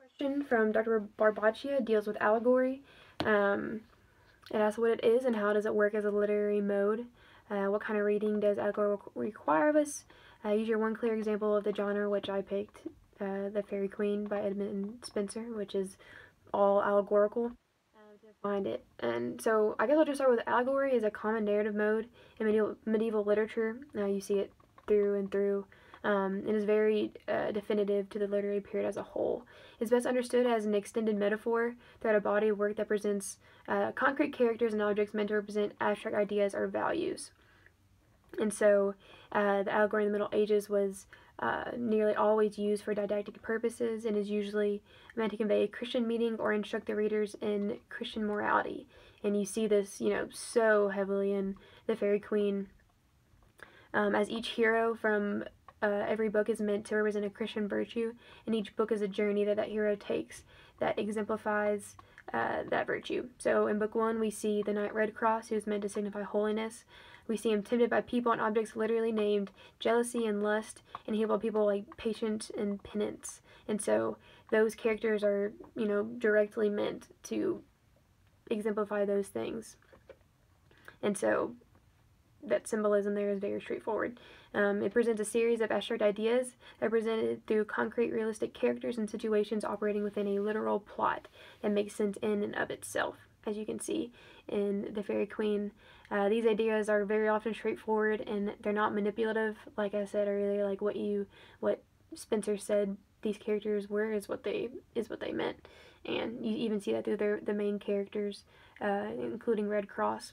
Question from Dr. Barbaccia deals with allegory. Um, it asks what it is and how does it work as a literary mode. What kind of reading does allegory require of us? Use your one clear example of the genre, which I picked, The Fairy Queen by Edmund Spenser, which is all allegorical, to find it. And so I guess I'll just start with allegory is a common narrative mode in medieval literature. You see it through and through. It is very definitive to the literary period as a whole. It's best understood as an extended metaphor throughout a body of work that presents concrete characters and objects meant to represent abstract ideas or values. And so the allegory in the Middle Ages was nearly always used for didactic purposes and is usually meant to convey a Christian meaning or instruct the readers in Christian morality. And you see this, so heavily in The Fairy Queen, as each hero from every book is meant to represent a Christian virtue, and each book is a journey that hero takes that exemplifies that virtue. So in book 1, we see the Knight Redcross, who is meant to signify holiness. We see him tempted by people and objects literally named jealousy and lust, and healed by people like patience and penance. And so those characters are, directly meant to exemplify those things. And so that symbolism there is very straightforward. It presents a series of abstract ideas that are presented through concrete, realistic characters and situations operating within a literal plot that makes sense in and of itself. As you can see in The Fairy Queen, these ideas are very often straightforward and they're not manipulative. Like I said earlier, like what Spenser said these characters were is what they meant, and you even see that through the main characters, including Redcross.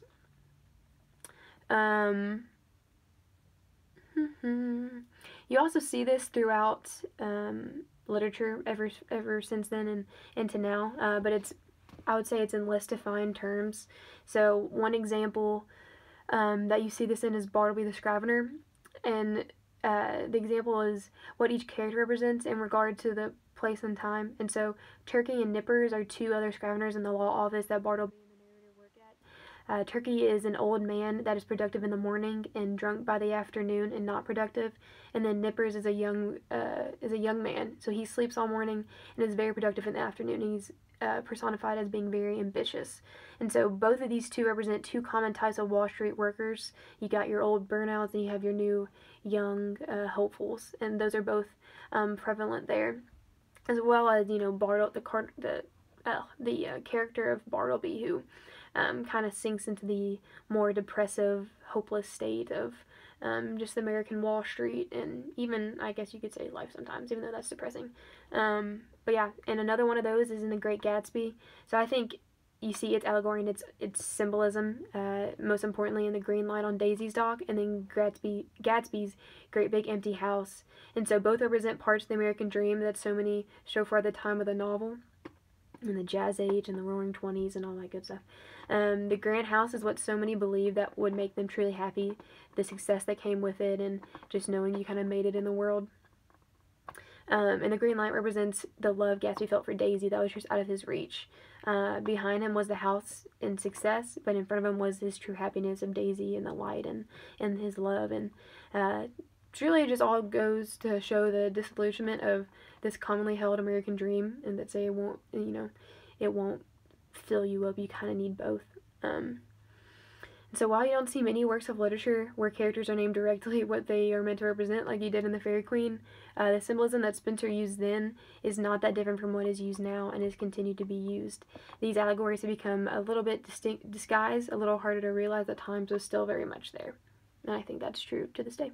You also see this throughout literature ever since then and into now, but I would say it's in less defined terms. So one example that you see this in is Bartleby the Scrivener, and the example is what each character represents in regard to the place and time. And so Turkey and Nippers are two other scriveners in the law office that Bartleby in the narrative work at. Turkey is an old man that is productive in the morning and drunk by the afternoon and not productive, and then Nippers is a young man, so he sleeps all morning and is very productive in the afternoon. He's personified as being very ambitious. And so both of these two represent two common types of Wall Street workers. You got your old burnouts and you have your new young hopefuls, and those are both prevalent there, as well as the character of Bartleby, who kind of sinks into the more depressive, hopeless state of just American Wall Street, and even, I guess you could say, life sometimes, even though that's depressing. But yeah, and another one of those is in The Great Gatsby. So I think you see its allegory and its symbolism, most importantly in the green light on Daisy's dock, and then Gatsby's great big empty house. And so both represent parts of the American dream that so many show for at the time of the novel, in the Jazz Age and the Roaring Twenties and all that good stuff. The grand house is what so many believe that would make them truly happy, the success that came with it, and just knowing you kind of made it in the world. And the green light represents the love Gatsby felt for Daisy that was just out of his reach. Behind him was the house and success, but in front of him was his true happiness of Daisy and the light and his love. And truly, it just all goes to show the disillusionment of this commonly held American dream, and that say it won't fill you up. You kind of need both. So while you don't see many works of literature where characters are named directly what they are meant to represent, like you did in The Fairy Queen, the symbolism that Spenser used then is not that different from what is used now and has continued to be used. These allegories have become a little bit disguised, a little harder to realize at times, but still very much there. And I think that's true to this day.